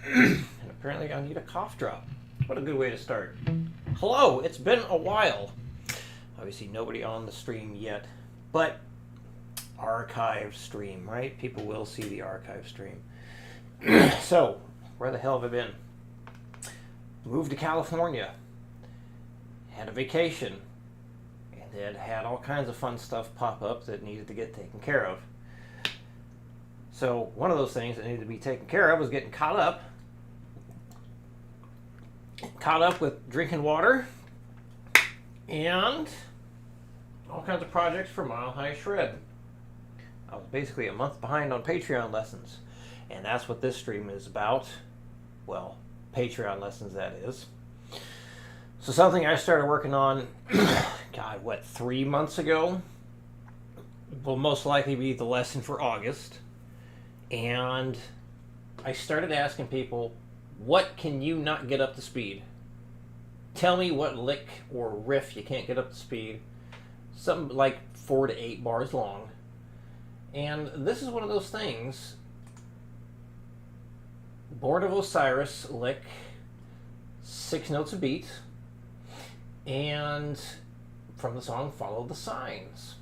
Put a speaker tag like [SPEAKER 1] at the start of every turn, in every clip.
[SPEAKER 1] And apparently I need a cough drop. What a good way to start. Hello, it's been a while. Obviously nobody on the stream yet, but archive stream, right? People will see the archive stream. So, where the hell have I been? Moved to California. Had a vacation. And then had all kinds of fun stuff pop up that needed to get taken care of. So, one of those things that needed to be taken care of was getting caught up. Caught up with drinking water and all kinds of projects for Mile High Shred. I was basically a month behind on Patreon lessons, and that's what this stream is about. Well, Patreon lessons, that is. So something I started working on, God, what, 3 months ago? Will most likely be the lesson for August. And I started asking people, what can you not get up to speed? Tell me what lick or riff you can't get up to speed. Something like 4 to 8 bars long. And this is one of those things. Born of Osiris lick, 6 notes a beat. And from the song Follow the Signs.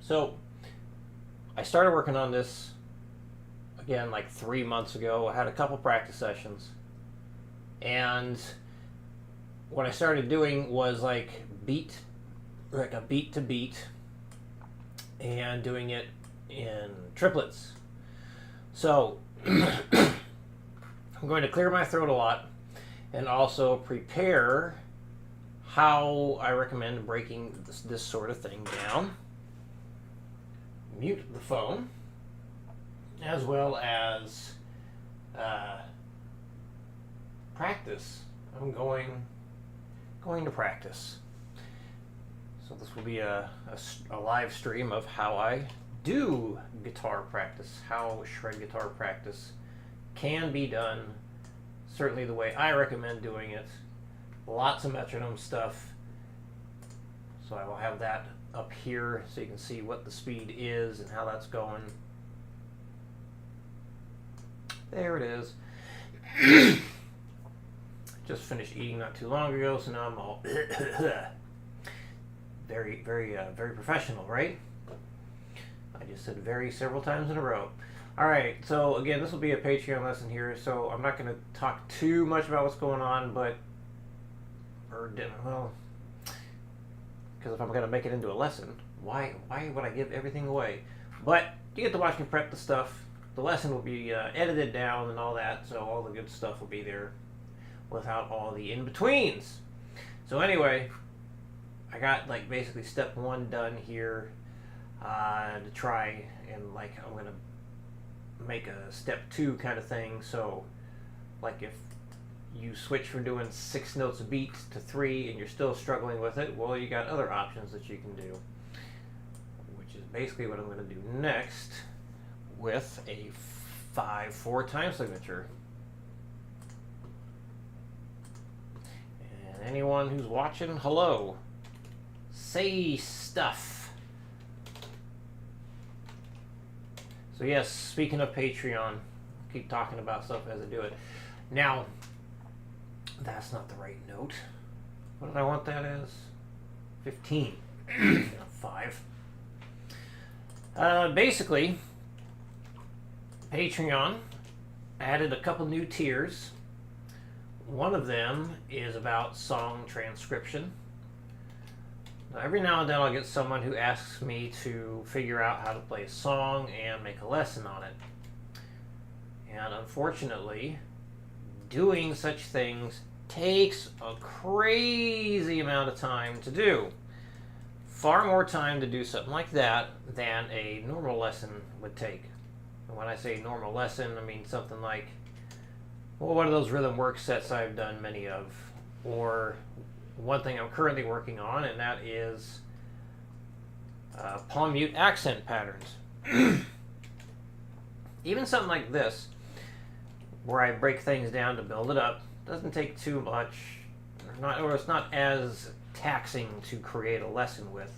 [SPEAKER 1] So I started working on this again like 3 months ago. I had a couple practice sessions, and what I started doing was like a beat to beat, and doing it in triplets. So I'm going to clear my throat a lot and also prepare how I recommend breaking this sort of thing down. Mute the phone, as well as practice. I'm going to practice. So this will be a live stream of how I do guitar practice, how shred guitar practice can be done, certainly the way I recommend doing it. Lots of metronome stuff. So I will have that up here so you can see what the speed is and how that's going. There it is. Just finished eating not too long ago, so now I'm all very professional, right? I just said very several times in a row. All right, so again, this will be a Patreon lesson here, so I'm not going to talk too much about what's going on, but because if I'm going to make it into a lesson, why would I give everything away? But you get to watch me prep the stuff. The lesson will be edited down and all that, so all the good stuff will be there without all the in-betweens. So anyway, I got like basically step 1 done here to try, and like I'm going to make a step 2 kind of thing. So like if you switch from doing 6 notes a beat to 3 and you're still struggling with it, well, you got other options that you can do, which is basically what I'm going to do next with a 5/4 time signature. And anyone who's watching, hello. Say stuff. So yes, speaking of Patreon, I'll keep talking about stuff as I do it. Now, that's not the right note. What did I want that as? 15, not 5. Basically, Patreon added a couple new tiers. One of them is about song transcription. Now, every now and then I'll get someone who asks me to figure out how to play a song and make a lesson on it. And unfortunately, doing such things takes a crazy amount of time to do. Far more time to do something like that than a normal lesson would take. And when I say normal lesson, I mean something like, well, one of those rhythm work sets I've done many of, or one thing I'm currently working on, and that is palm mute accent patterns. Even something like this, where I break things down to build it up, doesn't take too much, or it's not as taxing to create a lesson with,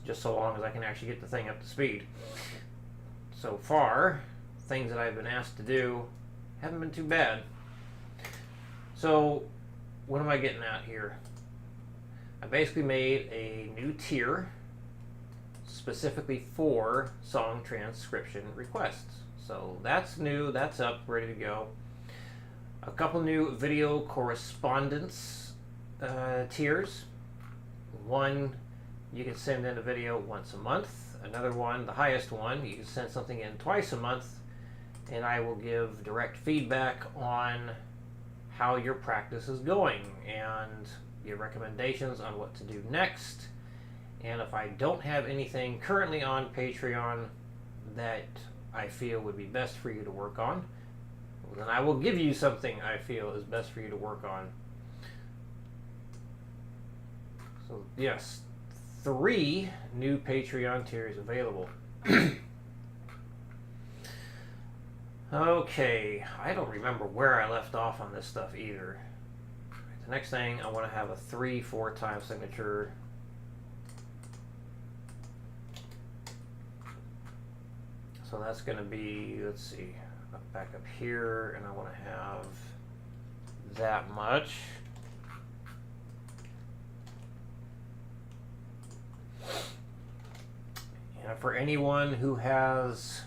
[SPEAKER 1] just so long as I can actually get the thing up to speed. So far, things that I've been asked to do haven't been too bad. So, what am I getting at here? I basically made a new tier specifically for song transcription requests. So that's new, that's up, ready to go. A couple new video correspondence tiers. One, you can send in a video once a month. Another one, the highest one, you can send something in twice a month, and I will give direct feedback on how your practice is going and give recommendations on what to do next. And if I don't have anything currently on Patreon that I feel would be best for you to work on, then I will give you something I feel is best for you to work on. So yes, 3 new Patreon tiers available. Okay, I don't remember where I left off on this stuff either. The next thing, I want to have a 3/4 time signature. So that's going to be, let's see, back up here, and I want to have that much. And for anyone who has,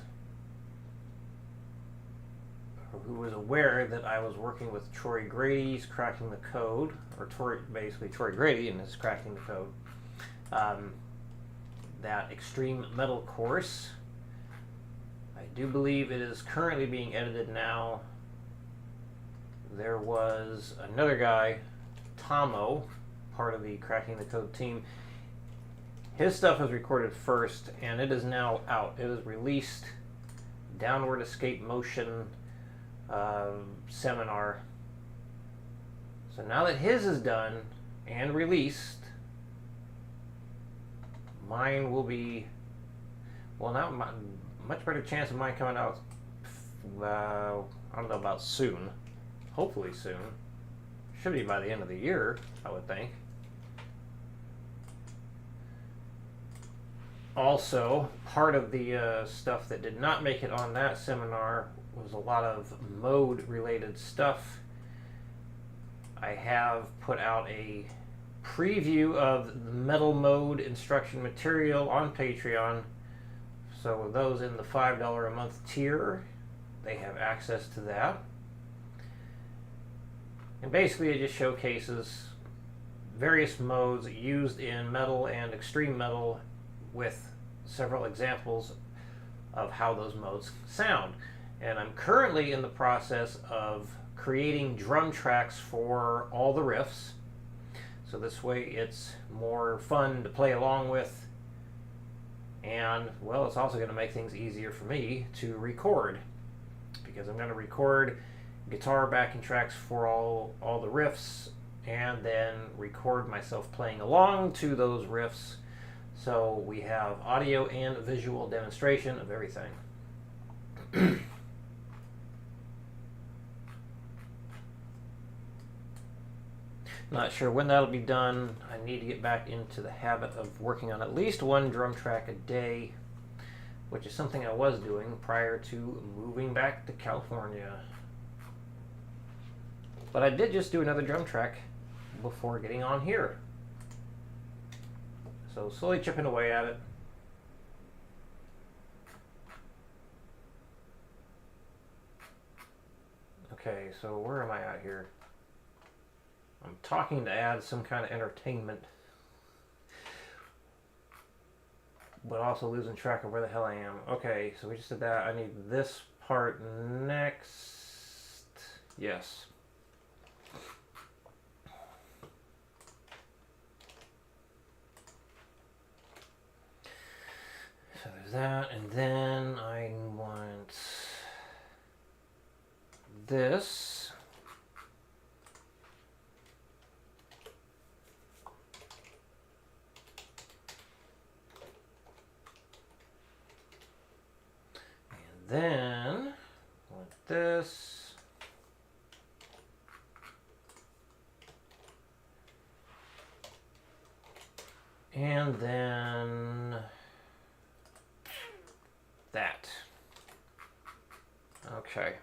[SPEAKER 1] or who was aware that I was working with Troy Grady's Cracking the Code, or basically Troy Grady and his Cracking the Code, that extreme metal course, I do believe it is currently being edited now. There was another guy, Tomo, part of the Cracking the Code team. His stuff was recorded first, and it is now out. It is released. Downward Escape Motion seminar. So now that his is done and released, mine will be, well, not much better chance of mine coming out, I don't know about soon. Hopefully soon. Should be by the end of the year, I would think. Also, part of the stuff that did not make it on that seminar was a lot of mode-related stuff. I have put out a preview of the metal mode instruction material on Patreon. So those in the $5 a month tier, they have access to that. And basically it just showcases various modes used in metal and extreme metal with several examples of how those modes sound. And I'm currently in the process of creating drum tracks for all the riffs. So this way it's more fun to play along with. And, well, it's also going to make things easier for me to record, because I'm going to record guitar backing tracks for all the riffs, and then record myself playing along to those riffs. So we have audio and visual demonstration of everything. Not sure when that'll be done. I need to get back into the habit of working on at least one drum track a day, which is something I was doing prior to moving back to California. But I did just do another drum track before getting on here. So slowly chipping away at it. Okay, so where am I at here? I'm talking to add some kind of entertainment, but also losing track of where the hell I am. Okay, so we just did that. I need this part next. Yes. So there's that, and then I want this. Then, like this. And then that. Okay.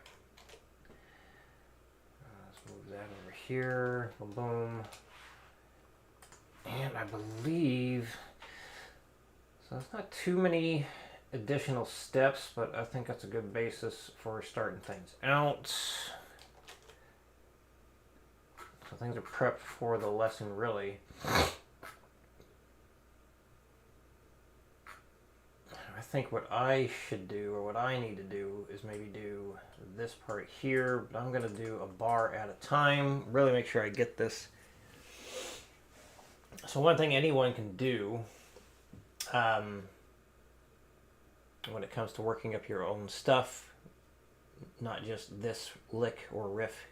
[SPEAKER 1] here, boom. And I believe, so it's not too many additional steps, but I think that's a good basis for starting things out. So things are prepped for the lesson, really. I think what I should do, or what I need to do, is maybe do this part here, but I'm going to do a bar at a time, really make sure I get this. So one thing anyone can do when it comes to working up your own stuff, not just this lick or riff.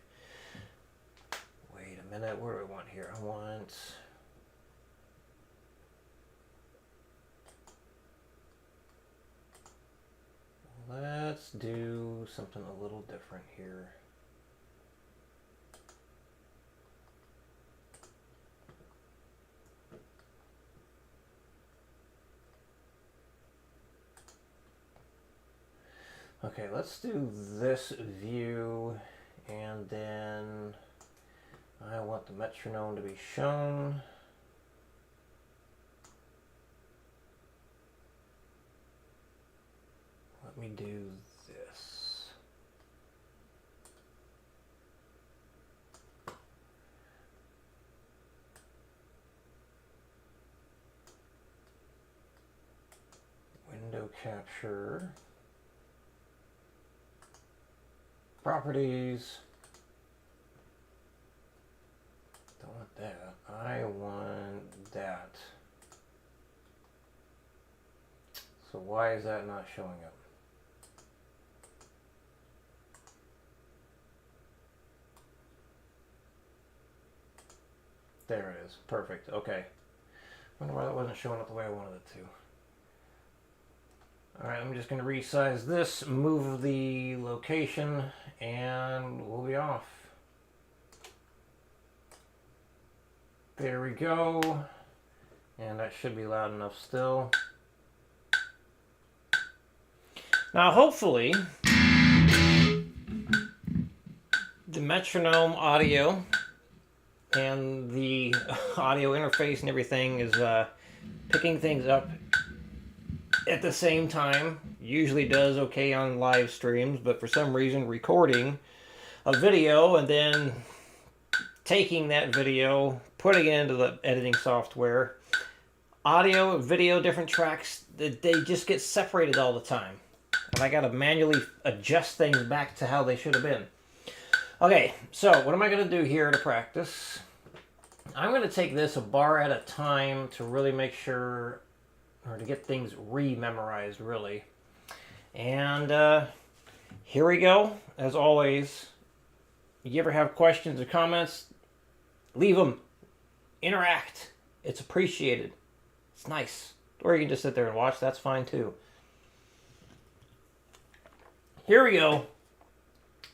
[SPEAKER 1] Wait a minute, what do I want here? I want... Let's do something a little different here. Okay, let's do this view, and then I want the metronome to be shown. Let me do this. Window capture. Properties. Don't want that. I want that. So why is that not showing up? There it is. Perfect. Okay. Wonder why that wasn't showing up the way I wanted it to. Alright, I'm just going to resize this, move the location, and we'll be off. There we go. And that should be loud enough still. Now hopefully the metronome audio and the audio interface and everything is picking things up at the same time. Usually does okay on live streams, but for some reason recording a video and then taking that video, putting it into the editing software, audio, video, different tracks, they just get separated all the time. And I gotta manually adjust things back to how they should have been. Okay, so what am I gonna do here to practice? I'm gonna take this a bar at a time to really make sure, or to get things re-memorized, really. And here we go. As always, you ever have questions or comments, leave them. Interact. It's appreciated. It's nice. Or you can just sit there and watch. That's fine too. Here we go.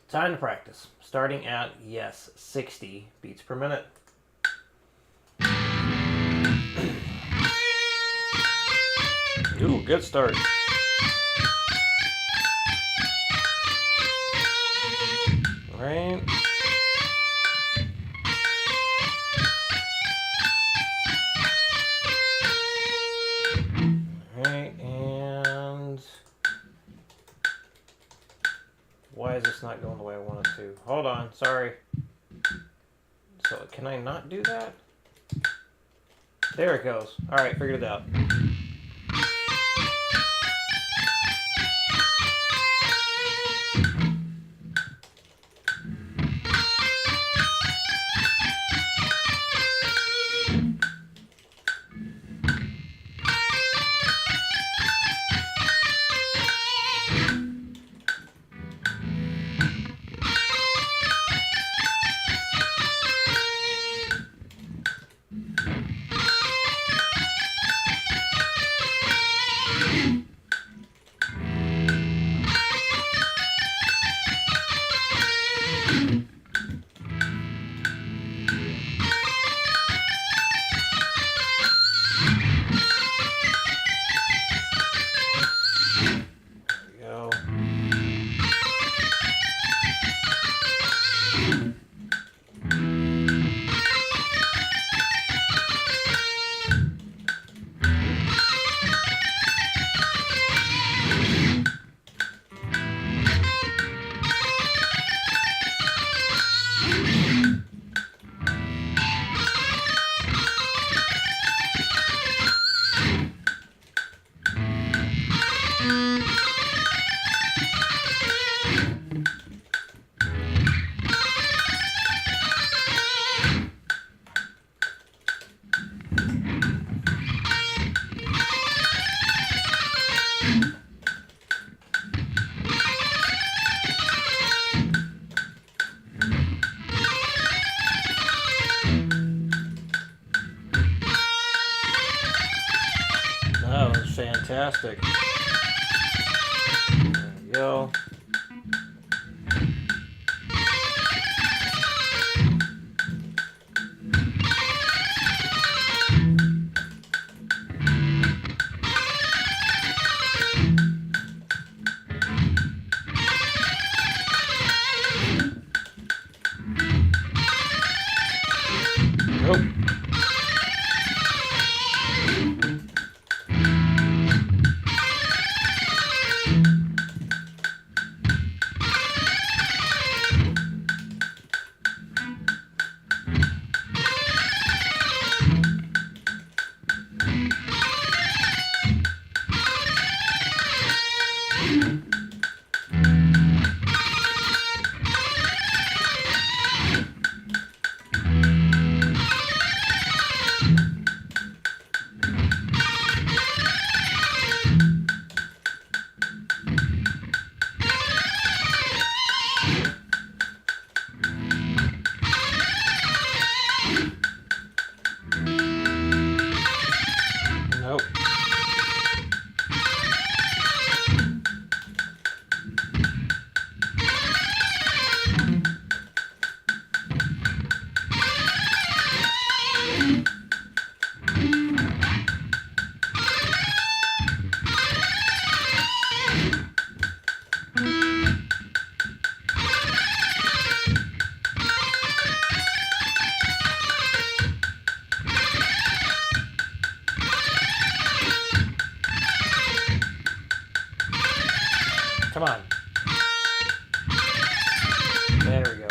[SPEAKER 1] Time to practice. Starting at, yes, 60 beats per minute. Ooh, good start. Right. Right, and why is this not going the way I want it to? Hold on, sorry. So can I not do that? There it goes. All right, figured it out. Fantastic. There we go. Nope. Nope. Come on. There we go.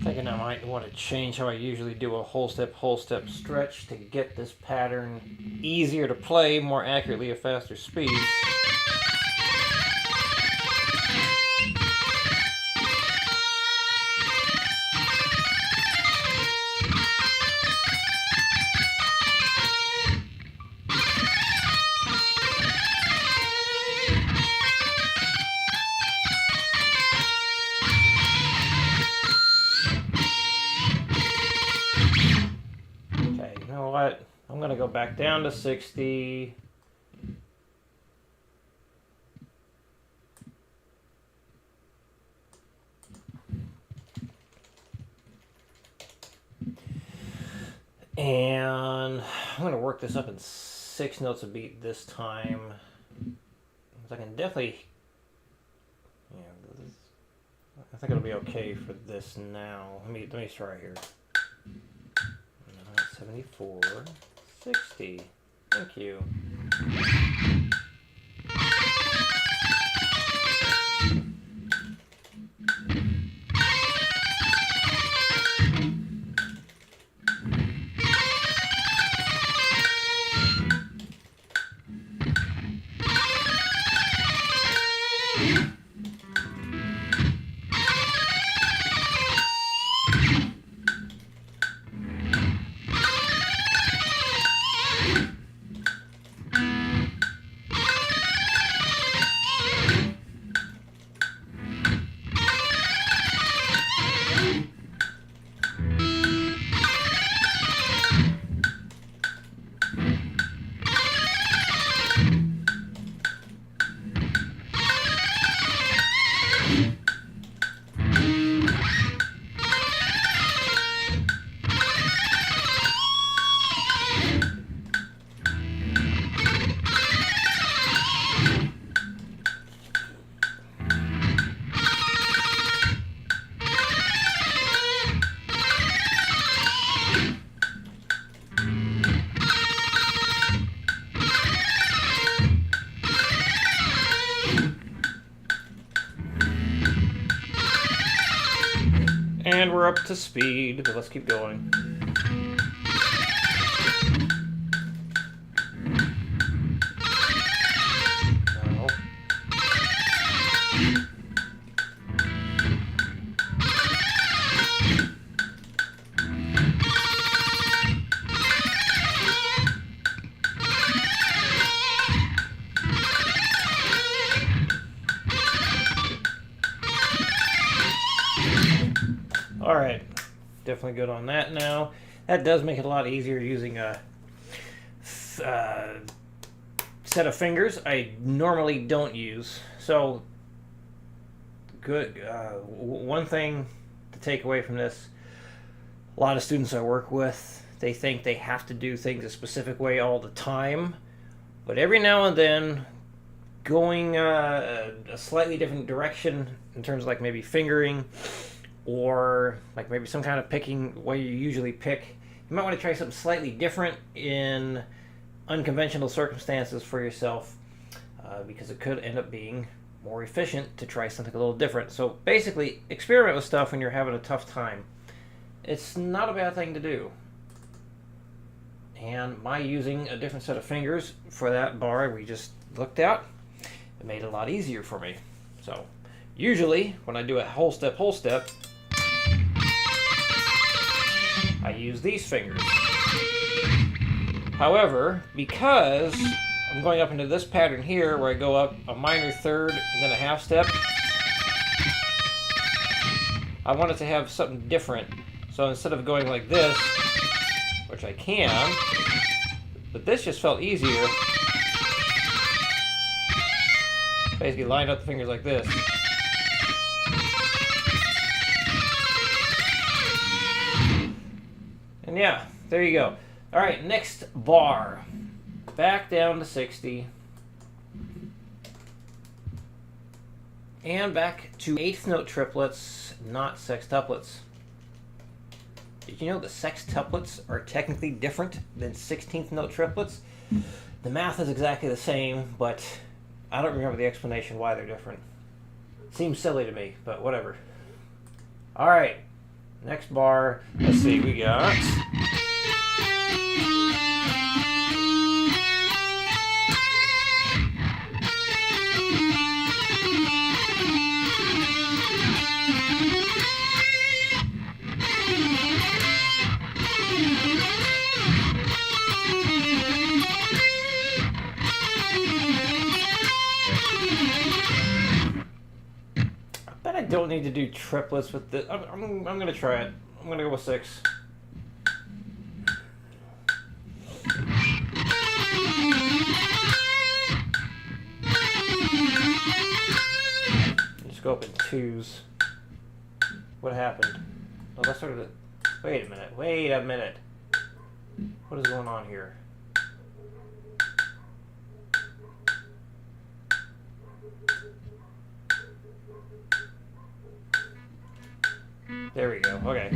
[SPEAKER 1] Thinking I might want to change how I usually do a whole step stretch to get this pattern easier to play, more accurately at faster speeds. I'm going to go back down to 60. And I'm going to work this up in 6 notes a beat this time. I can definitely, I think it'll be okay for this now. Let me try here. 74, 60. Thank you. And we're up to speed, but let's keep going. No. All right, definitely good on that now. That does make it a lot easier using a set of fingers I normally don't use. So, good. One thing to take away from this, a lot of students I work with, they think they have to do things a specific way all the time. But every now and then, going a slightly different direction in terms of like maybe fingering, or like maybe some kind of picking way you usually pick. You might want to try something slightly different in unconventional circumstances for yourself, because it could end up being more efficient to try something a little different. So basically, experiment with stuff when you're having a tough time. It's not a bad thing to do. And my using a different set of fingers for that bar we just looked at, it made it a lot easier for me. So usually when I do a whole step, I use these fingers. However, because I'm going up into this pattern here where I go up a minor third and then a half step, I wanted to have something different. So instead of going like this, which I can, but this just felt easier. Basically lined up the fingers like this. And yeah, there you go. All right, next bar. Back down to 60. And back to 8th note triplets, not sextuplets. Did you know the sextuplets are technically different than 16th note triplets? The math is exactly the same, but I don't remember the explanation why they're different. Seems silly to me, but whatever. All right, next bar. Let's see, we got... I don't need to do triplets with this. I'm going to try it. I'm going to go with 6. Just go up in 2s. What happened? Oh, that's sort of the... Wait a minute. What is going on here? There we go. Okay.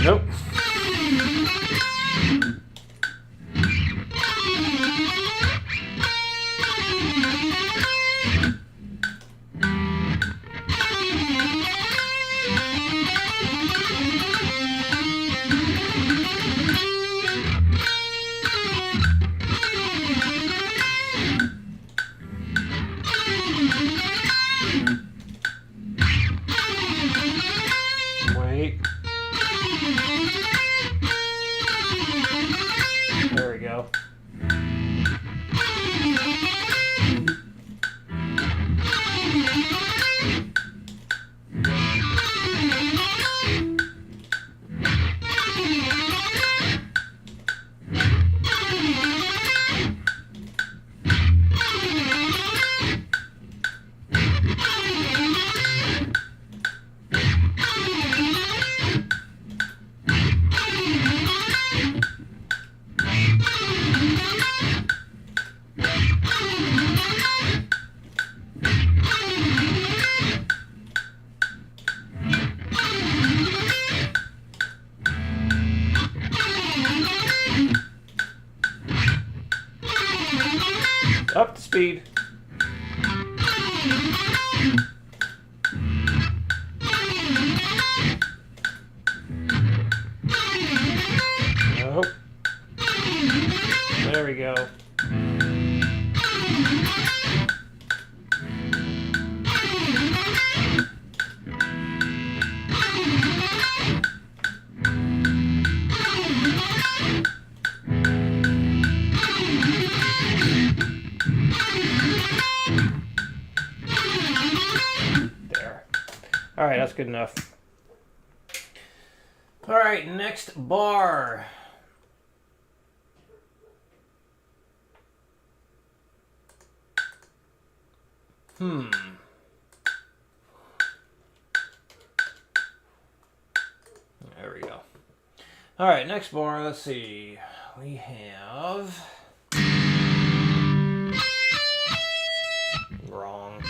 [SPEAKER 1] Nope. There we go. Up to speed. Nope. There we go. All right, that's good enough. All right, next bar. There we go. All right, next bar, let's see. We have... Wrong.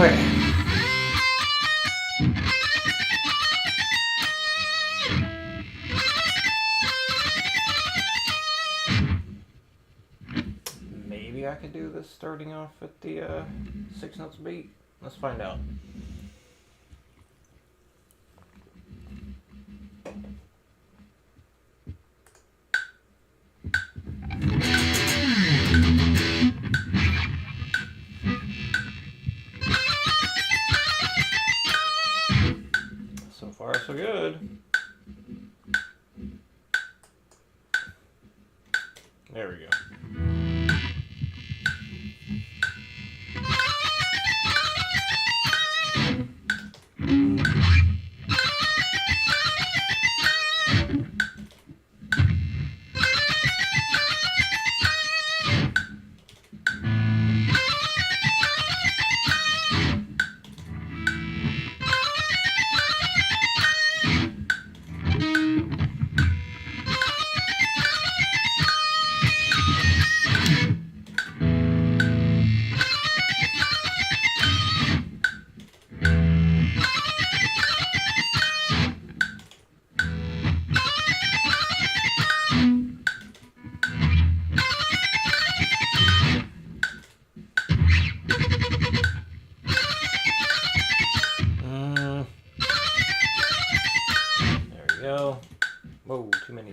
[SPEAKER 1] Okay. Maybe I could do this starting off at the 6 notes beat. Let's find out. So far, so good. There we go. Whoa, too many.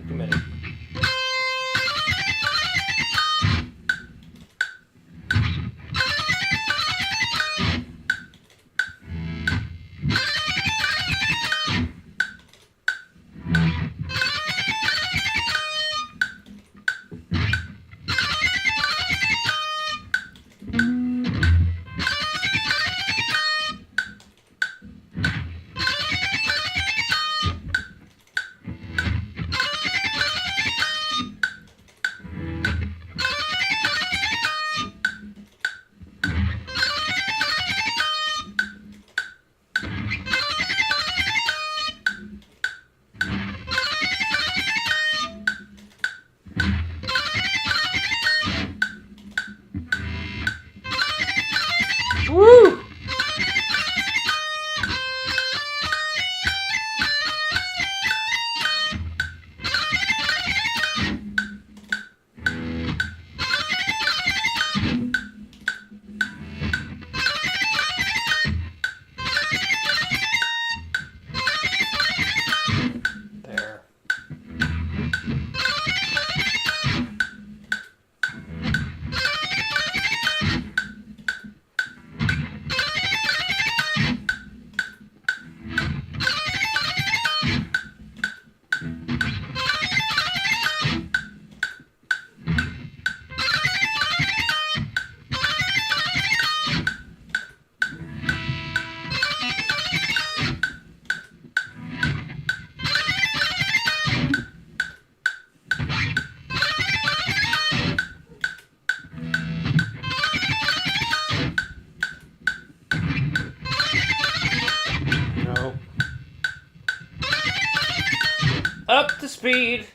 [SPEAKER 1] speed.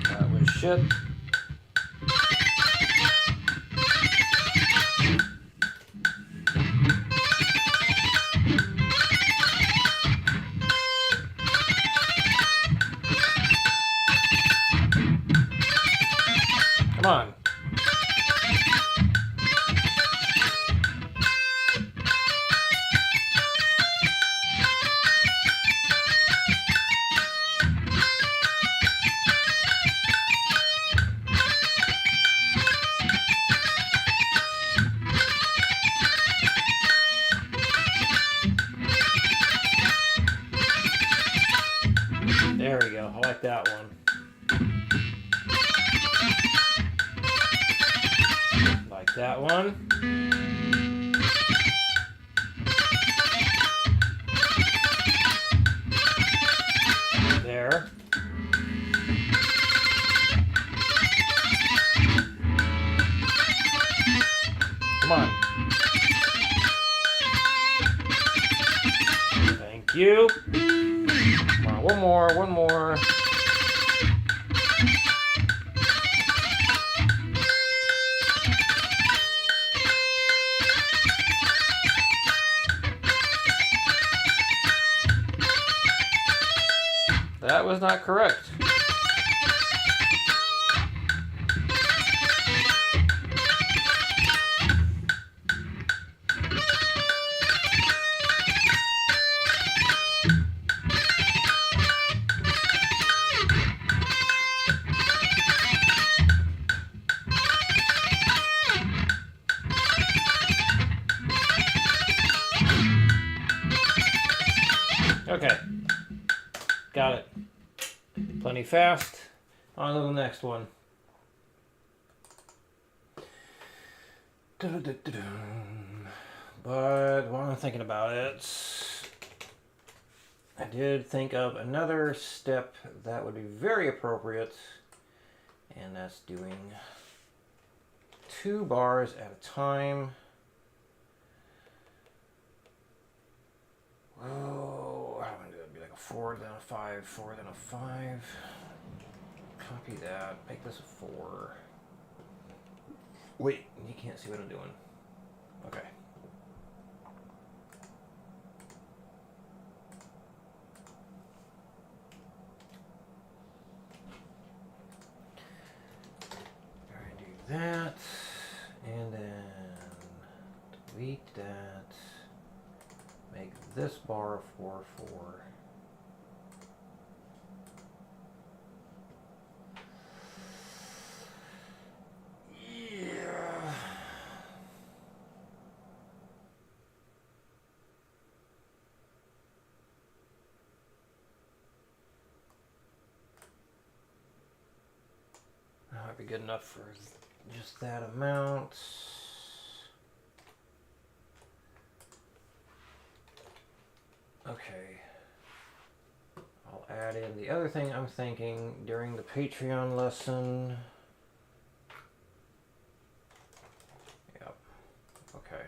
[SPEAKER 1] That was shit. Come on. There we go. I like that one. Like that one. There. Come on. Thank you. Come on, one more, one more. That was not correct. Okay, got it. Plenty fast. On to the next one. But while I'm thinking about it, I did think of another step that would be very appropriate, and that's doing 2 bars at a time. Oh, how do I do it? It'd be like a 4, then a 5, 4, then a 5. Copy that. Make this a 4. Wait, you can't see what I'm doing. Okay. Alright, do that. And then delete that. Make this bar 4, 4. Yeah. That might be good enough for just that amount. Okay, I'll add in the other thing I'm thinking during the Patreon lesson. Yep, okay.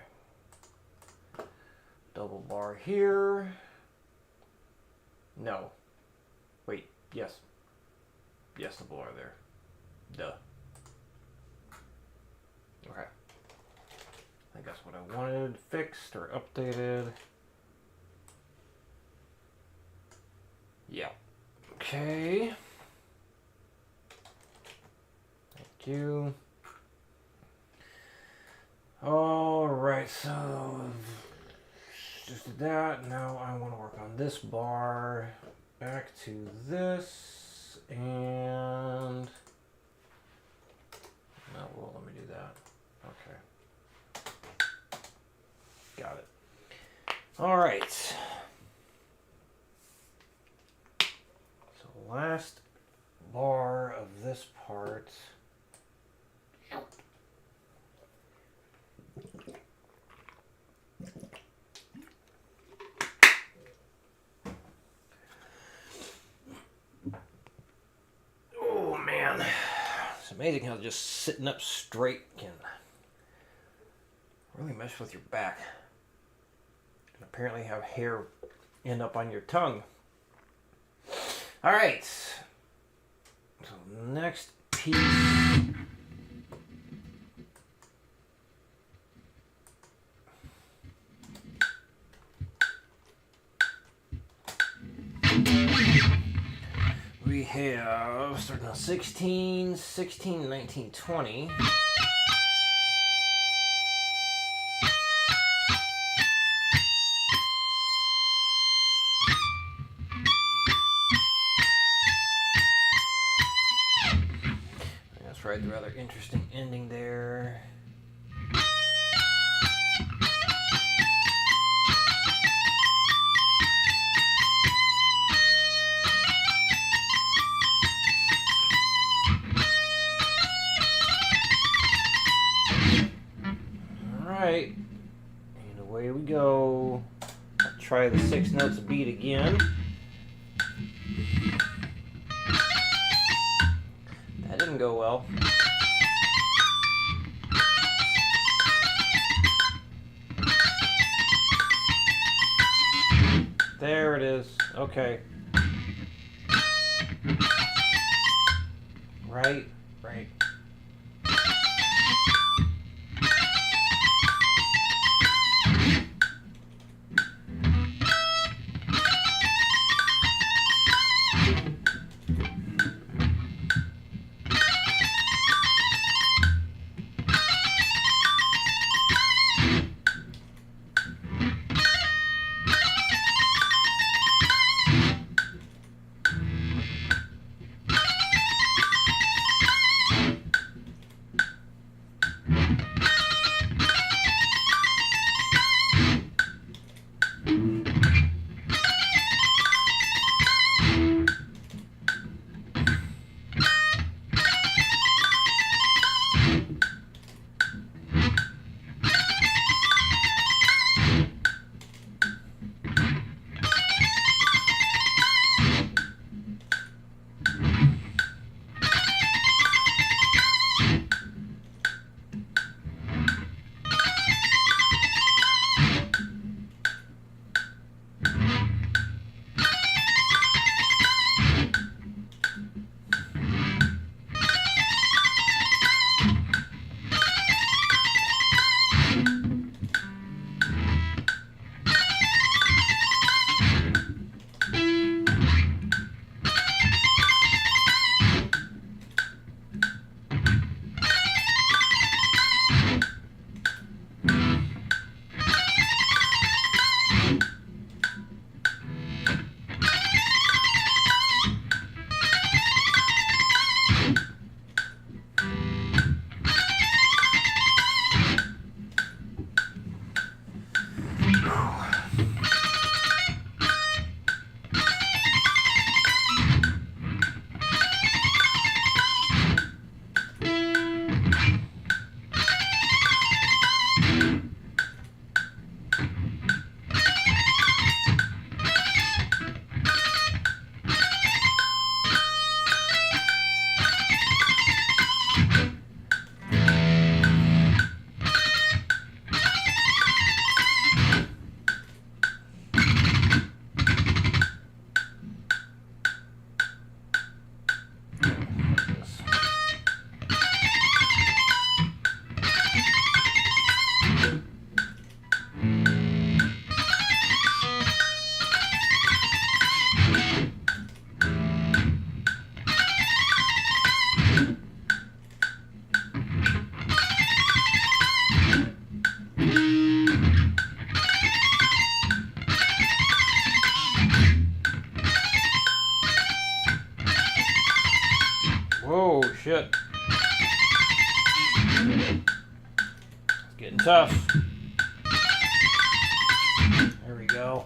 [SPEAKER 1] Double bar here. No. Wait, yes. Yes, double bar there. Duh. Okay. I think that's what I wanted fixed or updated. Yeah. Okay. Thank you. All right, so just did that. Now I want to work on this bar. Back to this, and no, well, let me do that. Okay. Got it. All right. Last bar of this part. Oh man, it's amazing how just sitting up straight can really mess with your back. apparently have hair end up on your tongue. All right. So next piece. We have starting on 16, 16, 19, 20. That's right, the rather interesting ending there. Alright, and away we go. I'll try the 6 notes beat again. That didn't go well. There it is. Okay. Right. Whoa, shit. It's getting tough. There we go.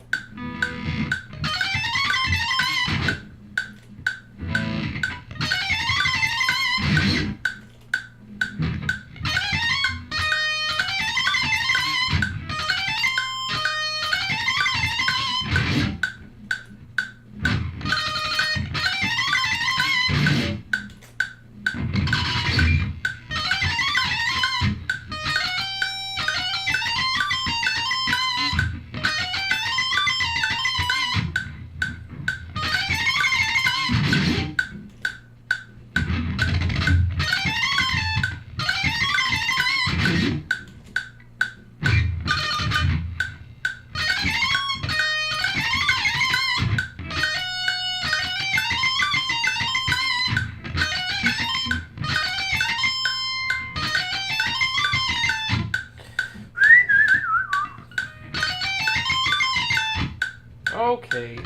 [SPEAKER 1] Okay.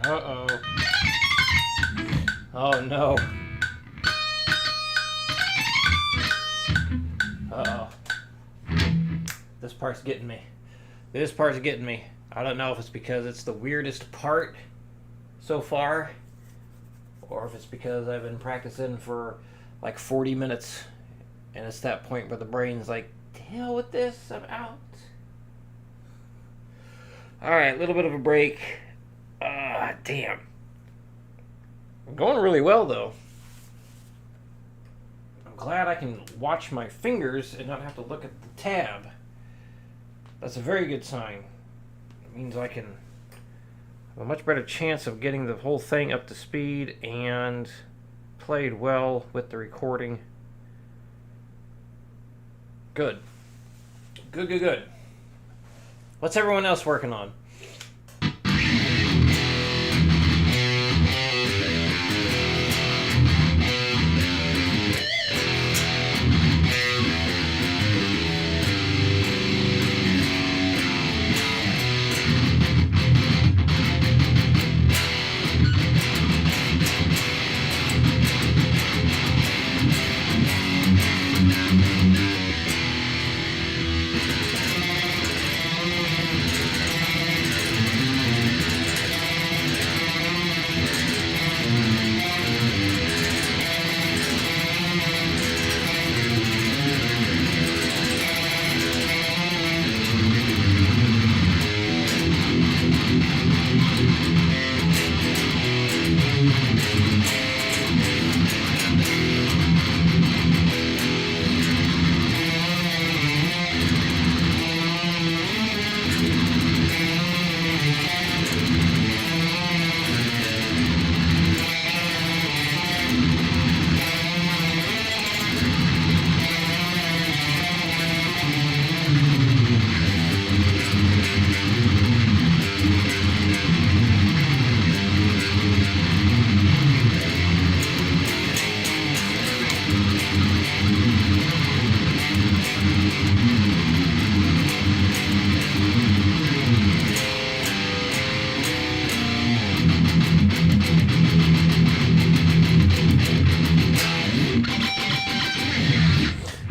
[SPEAKER 1] Uh-oh. Oh no. Uh-oh. This part's getting me. This part's getting me. I don't know if it's because it's the weirdest part so far, or if it's because I've been practicing for like 40 minutes and it's that point where the brain's like, to hell with this, I'm out. Alright, a little bit of a break. Damn. I'm going really well though. I'm glad I can watch my fingers and not have to look at the tab. That's a very good sign. It means I can have a much better chance of getting the whole thing up to speed and played well with the recording. Good. Good. What's everyone else working on?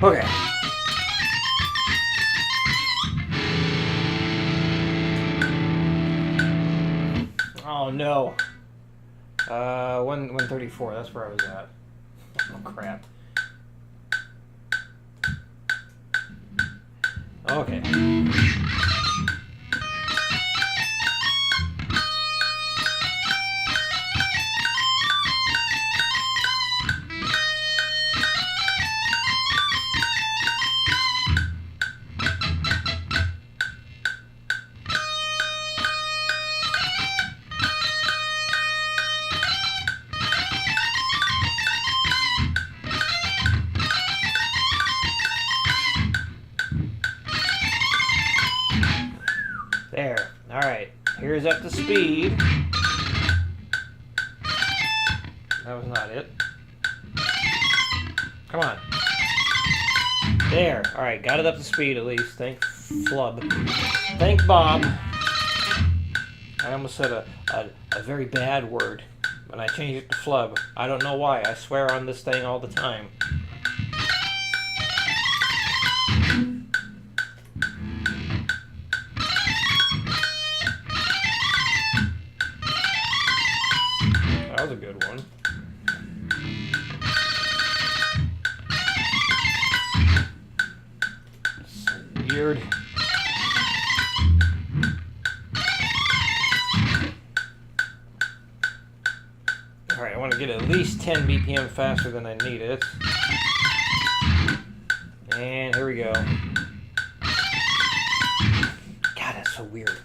[SPEAKER 1] Okay. Oh no. 134, that's where I was at. Oh crap. Okay. There. Alright. Here's up to speed. That was not it. Come on. There. Alright, got it up to speed at least. Thank Flub. Thank Bob. I almost said a very bad word when I changed it to Flub. I don't know why. I swear on this thing all the time. That was a good one. So weird. Alright, I want to get at least 10 BPM faster than I need it. And here we go. God, that's so weird.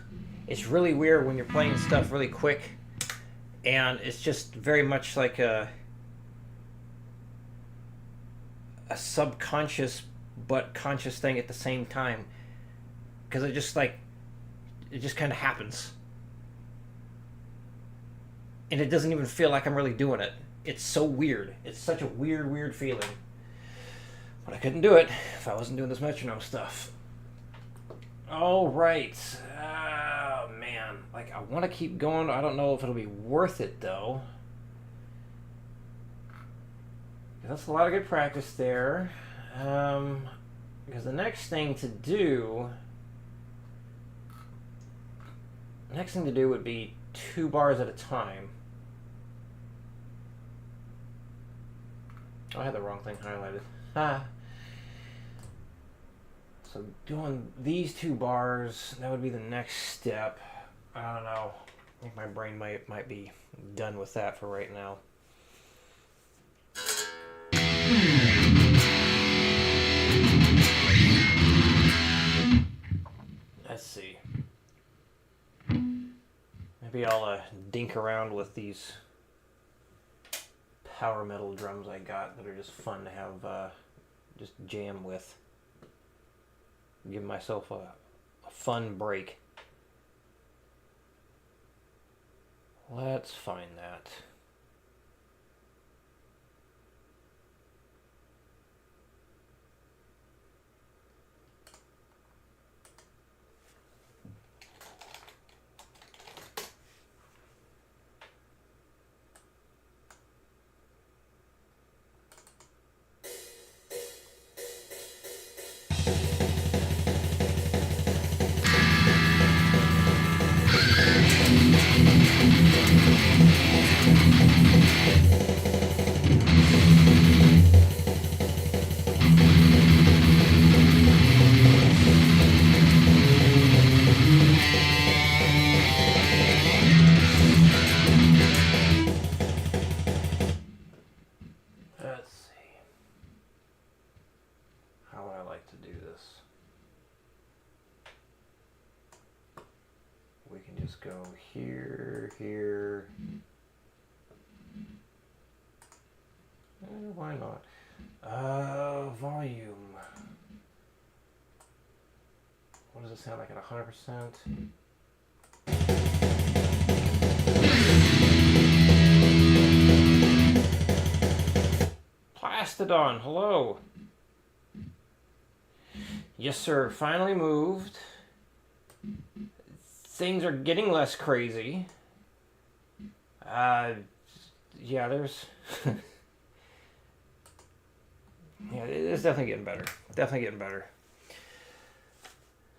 [SPEAKER 1] It's really weird when you're playing stuff really quick. And it's just very much like a subconscious but conscious thing at the same time. Because it just kind of happens. And it doesn't even feel like I'm really doing it. It's so weird. It's such a weird feeling. But I couldn't do it if I wasn't doing this metronome stuff. Oh, right. Oh, man. Like, I want to keep going. I don't know if it'll be worth it, though. That's a lot of good practice there. Because the next thing to do... The next thing to do would be 2 bars at a time. Oh, I had the wrong thing highlighted. Ah. So doing these 2 bars, that would be the next step. I don't know. I think my brain might be done with that for right now. Let's see. Maybe I'll dink around with these power metal drums I got that are just fun to have just jam with. Give myself a fun break. Let's find that. Go here, here. Why not? Volume. What does it sound like at 100%? Plastodon, hello. Yes, sir. Finally moved. Things are getting less crazy. Yeah, there's... yeah, it's definitely getting better. Definitely getting better.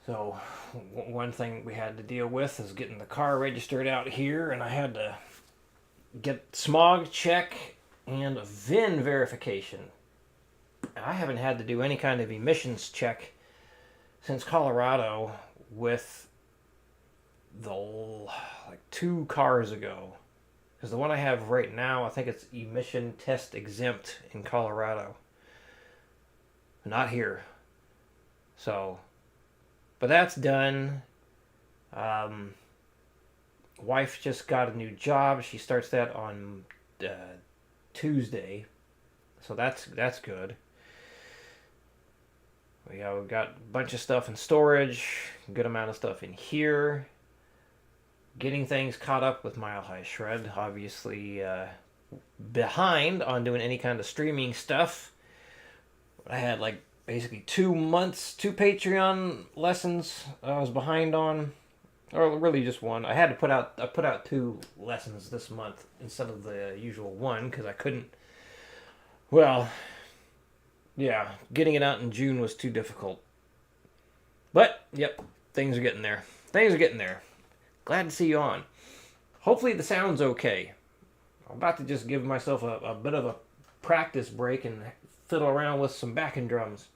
[SPEAKER 1] So, one thing we had to deal with is getting the car registered out here, and I had to get smog check and VIN verification. I haven't had to do any kind of emissions check since Colorado with like 2 cars ago, because the one I have right now, I think it's emission test exempt in Colorado, not here. So, but that's done. Wife just got a new job. She starts that on Tuesday, so that's good. We've got a bunch of stuff in storage, a good amount of stuff in here. Getting things caught up with Mile High Shred. Obviously behind on doing any kind of streaming stuff. I had like basically 2 months, 2 Patreon lessons I was behind on. Or really just one. I put out 2 lessons this month instead of the usual one because I couldn't. Well, yeah, getting it out in June was too difficult. But, yep, things are getting there. Things are getting there. Glad to see you on. Hopefully the sound's okay. I'm about to just give myself a bit of a practice break and fiddle around with some backing drums.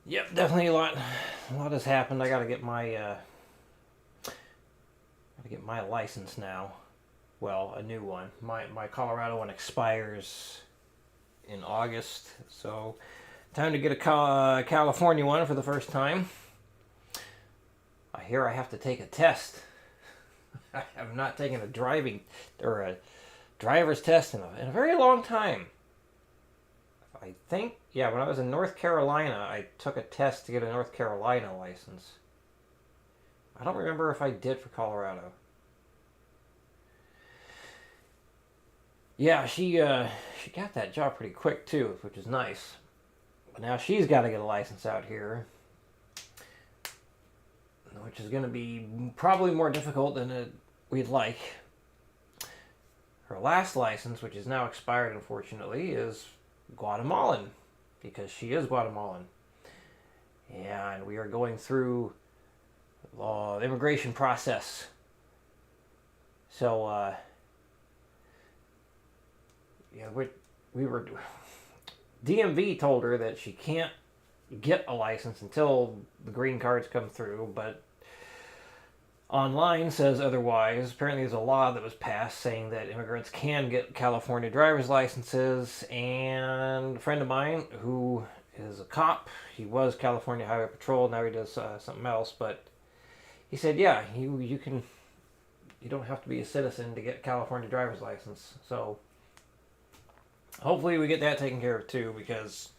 [SPEAKER 1] Yep, definitely a lot has happened. I gotta get my license now. Well, a new one. My Colorado one expires in August, so time to get a California one for the first time. I hear I have to take a test. I have not taken a driver's test in a very long time. I think, yeah, when I was in North Carolina, I took a test to get a North Carolina license. I don't remember if I did for Colorado. Yeah, she got that job pretty quick too, which is nice. But now she's got to get a license out here, which is going to be probably more difficult than we'd like. Her last license, which is now expired unfortunately, is Guatemalan, because she is Guatemalan. Yeah, and we are going through the immigration process. So, yeah, we were... DMV told her that she can't get a license until the green cards come through, but online says otherwise. Apparently there's a law that was passed saying that immigrants can get California driver's licenses, and a friend of mine who is a cop, he was California Highway Patrol, now he does something else, but he said, yeah, you don't have to be a citizen to get California driver's license. So hopefully we get that taken care of too, because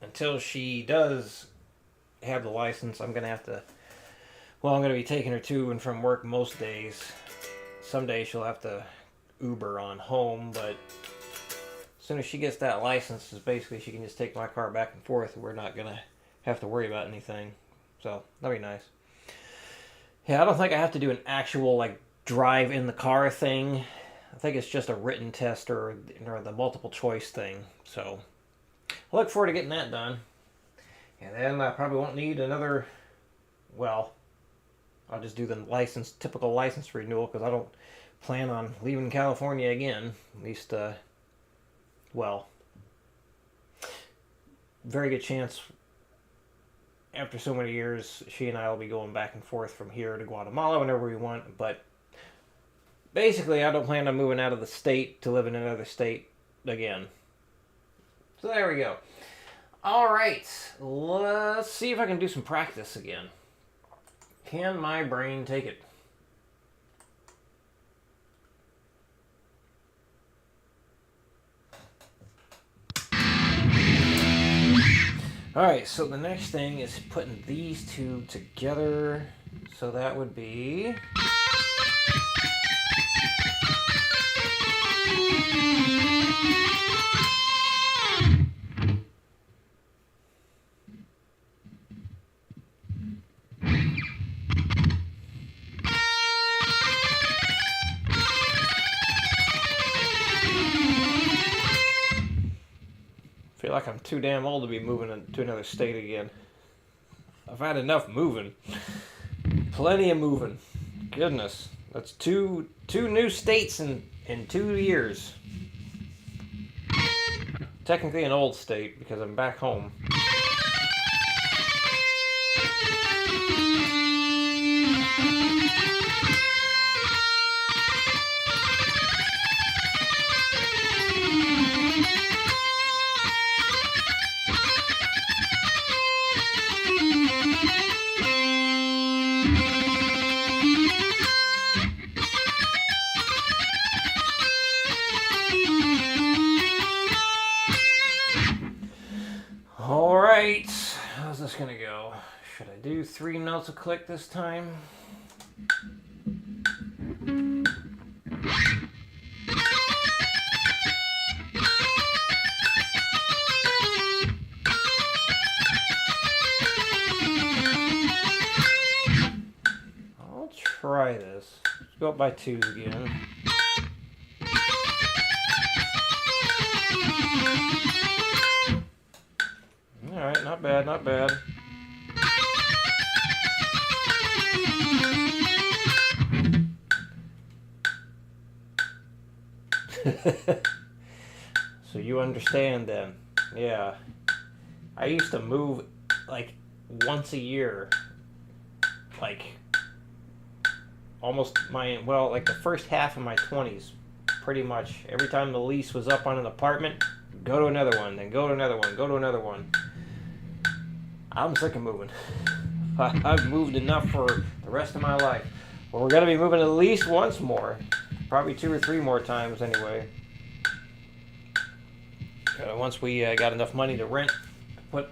[SPEAKER 1] until she does have the license, I'm going to be taking her to and from work most days. Some days she'll have to Uber on home, but as soon as she gets that license, basically she can just take my car back and forth. We're not going to have to worry about anything. So that'll be nice. Yeah, I don't think I have to do an actual drive in the car thing. I think it's just a written test or the multiple choice thing. So I look forward to getting that done. And then I probably won't need another, well, I'll just do the typical license renewal, because I don't plan on leaving California again. At least, well, very good chance after so many years, she and I will be going back and forth from here to Guatemala whenever we want. But basically, I don't plan on moving out of the state to live in another state again. So there we go. All right, let's see if I can do some practice again. Can my brain take it? All right, so the next thing is putting these two together. So that would be... I feel like I'm too damn old to be moving to another state again. I've had enough moving. Plenty of moving. Goodness. That's two new states in 2 years. Technically an old state because I'm back home. Alright, how's this gonna go? Should I do 3 notes a click this time? go up by 2s again. Alright, not bad, not bad. So you understand then. Yeah. I used to move like once a year. Like almost like the first half of my 20s, pretty much. Every time the lease was up on an apartment, go to another one, then go to another one, go to another one. I'm sick of moving. I've moved enough for the rest of my life. Well, we're going to be moving at least once more. Probably 2 or 3 more times anyway. Once we got enough money to rent, put,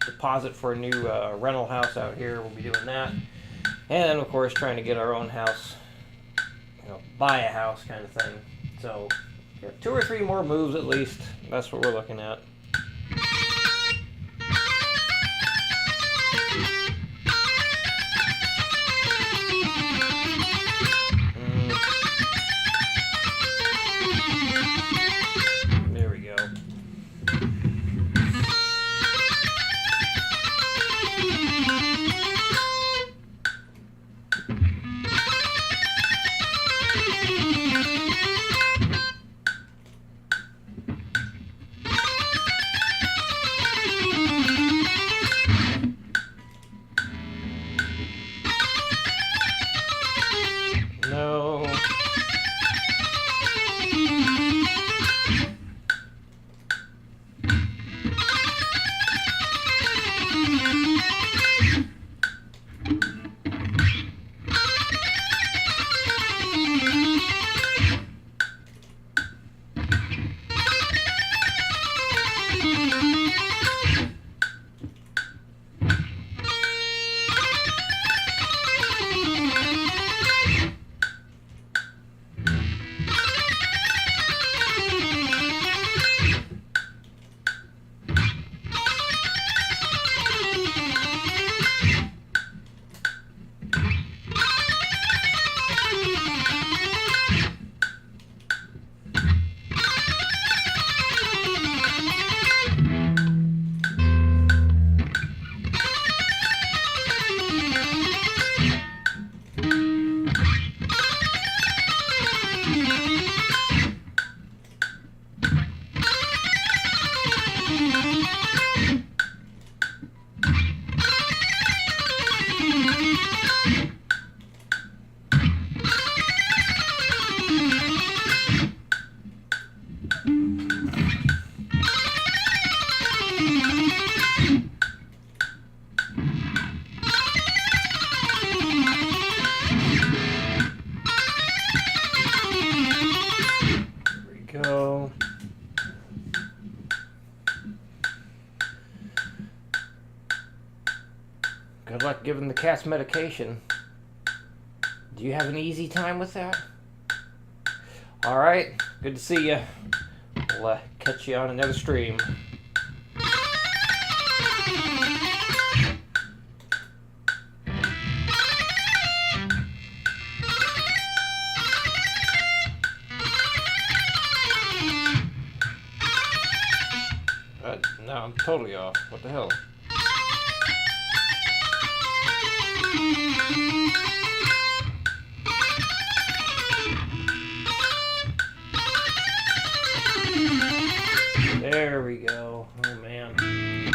[SPEAKER 1] deposit for a new rental house out here, we'll be doing that. And then, of course, trying to get our own house, buy a house kind of thing. So, 2 or 3 more moves at least. That's what we're looking at. There we go. No. Go. Good luck giving the cats medication. Do you have an easy time with that? Alright, good to see you. We'll catch you on another stream. No, I'm totally off. What the hell? There we go. Oh man.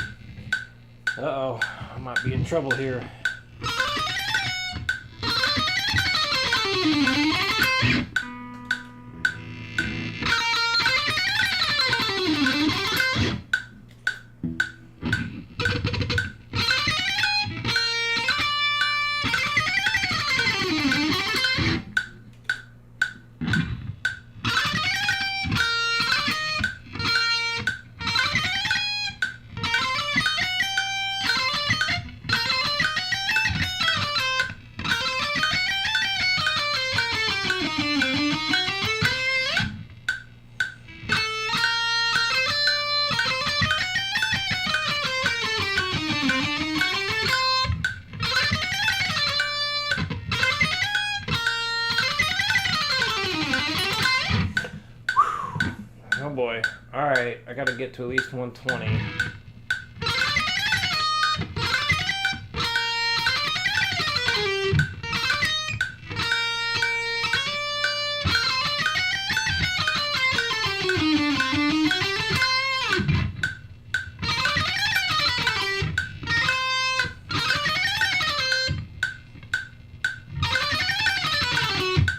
[SPEAKER 1] Uh-oh. I might be in trouble here. Oh boy. Alright, I gotta get to at least 120.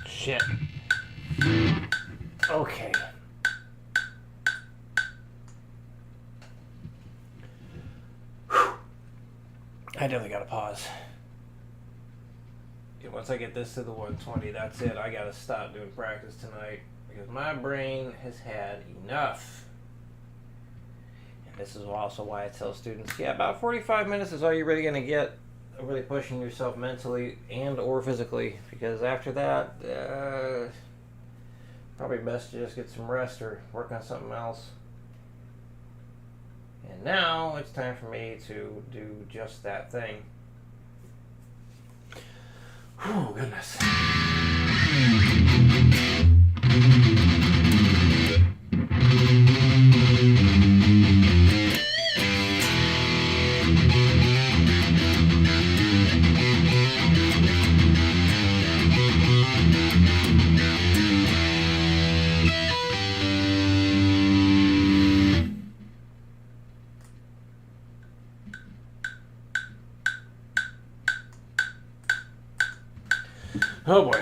[SPEAKER 1] Shit. Okay. I definitely gotta pause. Yeah, once I get this to the 120, that's it. I gotta stop doing practice tonight because my brain has had enough. And this is also why I tell students, yeah, about 45 minutes is all you're really gonna get really pushing yourself mentally and or physically, because after that, probably best to just get some rest or work on something else. And now it's time for me to do just that thing. Oh, goodness. Oh boy.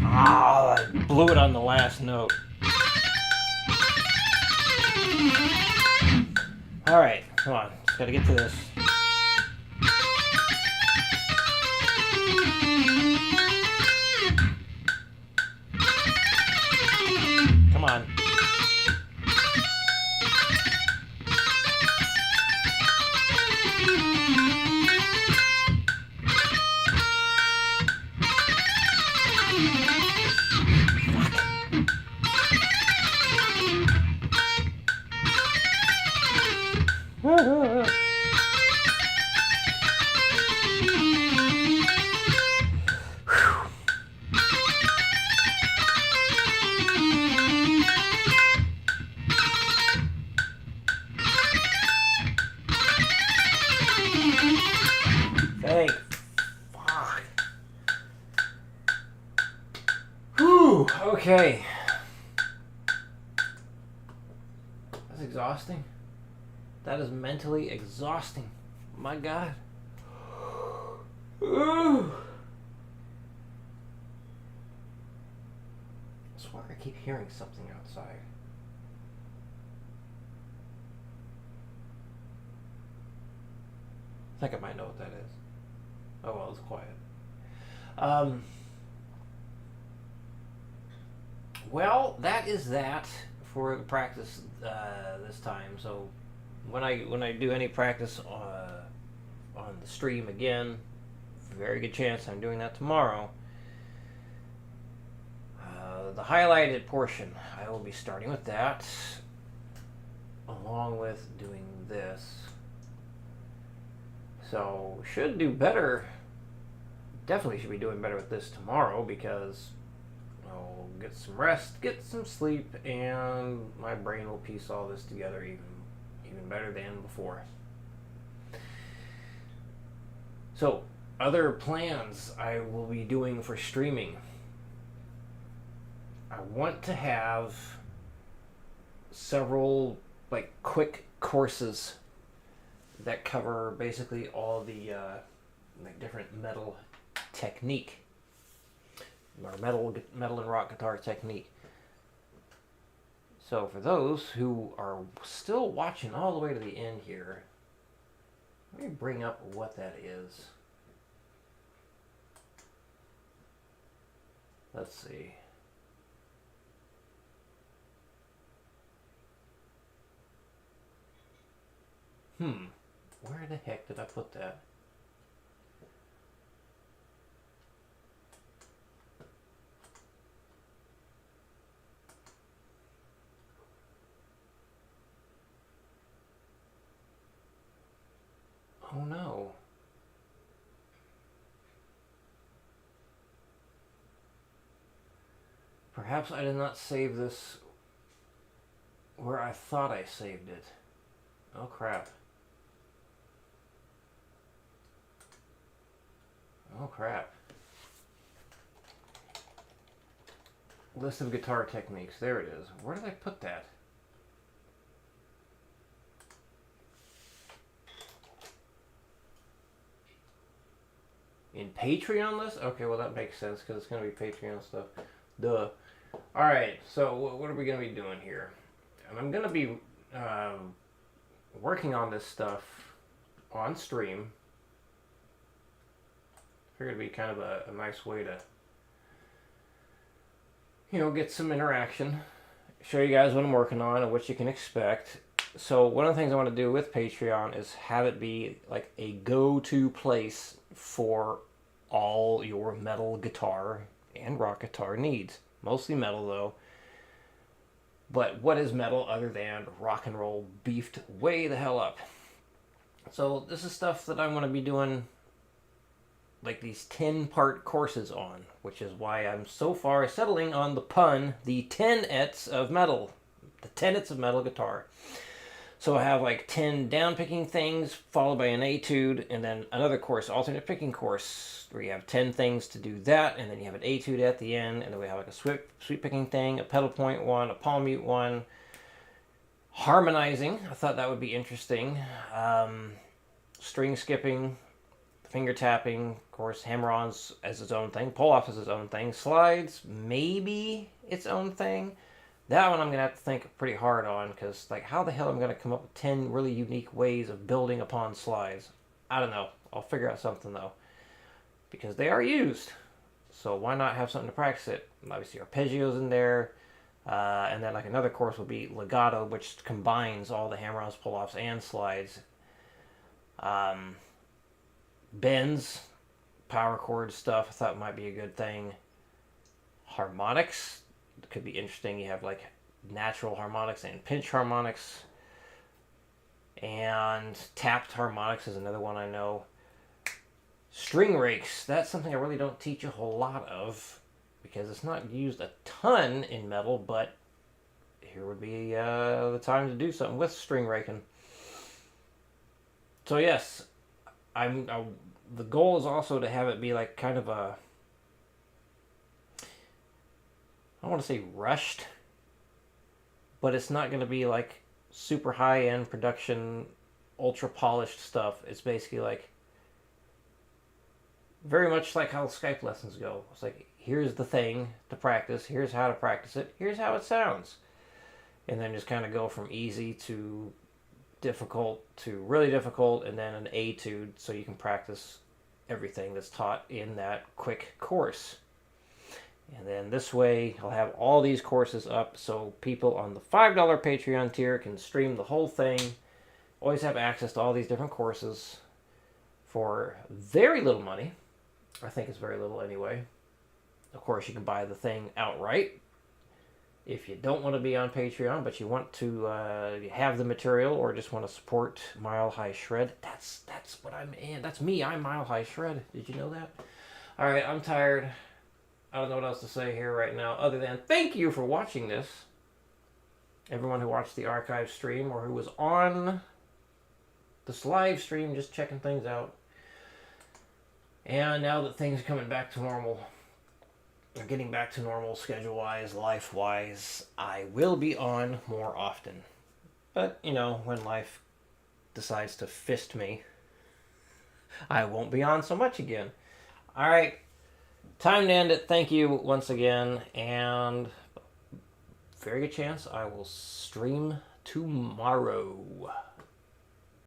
[SPEAKER 1] Ah, I blew it on the last note. Alright, come on. Just gotta get to this. Come on. Thank fuck. Whew, okay. That's exhausting. That is mentally exhausting. My God. Ooh. I swear I keep hearing something outside. I think I might know what that is. Oh well, it's quiet. Well, that is that for the practice this time. So when I do any practice on the stream again, very good chance I'm doing that tomorrow. The highlighted portion, I will be starting with that, along with doing this. So should do better. Definitely should be doing better with this tomorrow because I'll get some rest, get some sleep, and my brain will piece all this together even better than before. So, other plans I will be doing for streaming. I want to have several like quick courses that cover basically all the like different metal technique or metal and rock guitar technique. So for those who are still watching all the way to the end here, let me bring up what that is. Let's see. Where the heck did I put that? Oh no. Perhaps I did not save this where I thought I saved it. Oh crap. Oh crap. List of guitar techniques. There it is. Where did I put that? In Patreon list? Okay, well that makes sense because it's going to be Patreon stuff. Duh. Alright, so what are we going to be doing here? And I'm going to be working on this stuff on stream. Figured it'd be kind of a nice way to, you know, get some interaction. Show you guys what I'm working on and what you can expect. So one of the things I want to do with Patreon is have it be like a go-to place for all your metal guitar and rock guitar needs. Mostly metal though. But what is metal other than rock and roll beefed way the hell up? So this is stuff that I'm going to be doing like these 10-part courses on, which is why I'm so far settling on the pun, the tenets of metal. The tenets of metal guitar. So I have like 10 down picking things, followed by an etude, and then another course, alternate picking course, where you have 10 things to do that, and then you have an etude at the end, and then we have like a sweep picking thing, a pedal point one, a palm mute one, harmonizing. I thought that would be interesting. String skipping, finger tapping, of course, hammer-ons as its own thing, pull-offs as its own thing, slides, maybe its own thing. That one I'm going to have to think pretty hard on, because, like, how the hell am I going to come up with 10 really unique ways of building upon slides? I don't know. I'll figure out something, though, because they are used. So why not have something to practice it? Obviously, arpeggios in there, and then, like, another course would be legato, which combines all the hammer-ons, pull-offs, and slides. Bends, power chord stuff, I thought might be a good thing. Harmonics could be interesting. You have like natural harmonics and pinch harmonics. And tapped harmonics is another one I know. String rakes, that's something I really don't teach a whole lot of because it's not used a ton in metal, but here would be the time to do something with string raking. So yes, the goal is also to have it be like kind of a, I don't want to say rushed, but it's not going to be like super high-end production, ultra polished stuff. It's basically like very much like how Skype lessons go. It's like, here's the thing to practice, here's how to practice it, here's how it sounds. And then just kind of go from easy to difficult to really difficult, and then an etude so you can practice everything that's taught in that quick course. And then this way I'll have all these courses up so people on the $5 Patreon tier can stream the whole thing, always have access to all these different courses for very little money. I think it's very little anyway. Of course, you can buy the thing outright if you don't want to be on Patreon, but you want to have the material or just want to support Mile High Shred. That's what I'm in. That's me. I'm Mile High Shred. Did you know that? All right, I'm tired. I don't know what else to say here right now other than thank you for watching this. Everyone who watched the archive stream or who was on this live stream just checking things out. And now that things are coming back to normal, or getting back to normal schedule-wise, life-wise, I will be on more often. But, you know, when life decides to fist me, I won't be on so much again. All right. Time to end it. Thank you once again, and very good chance I will stream tomorrow.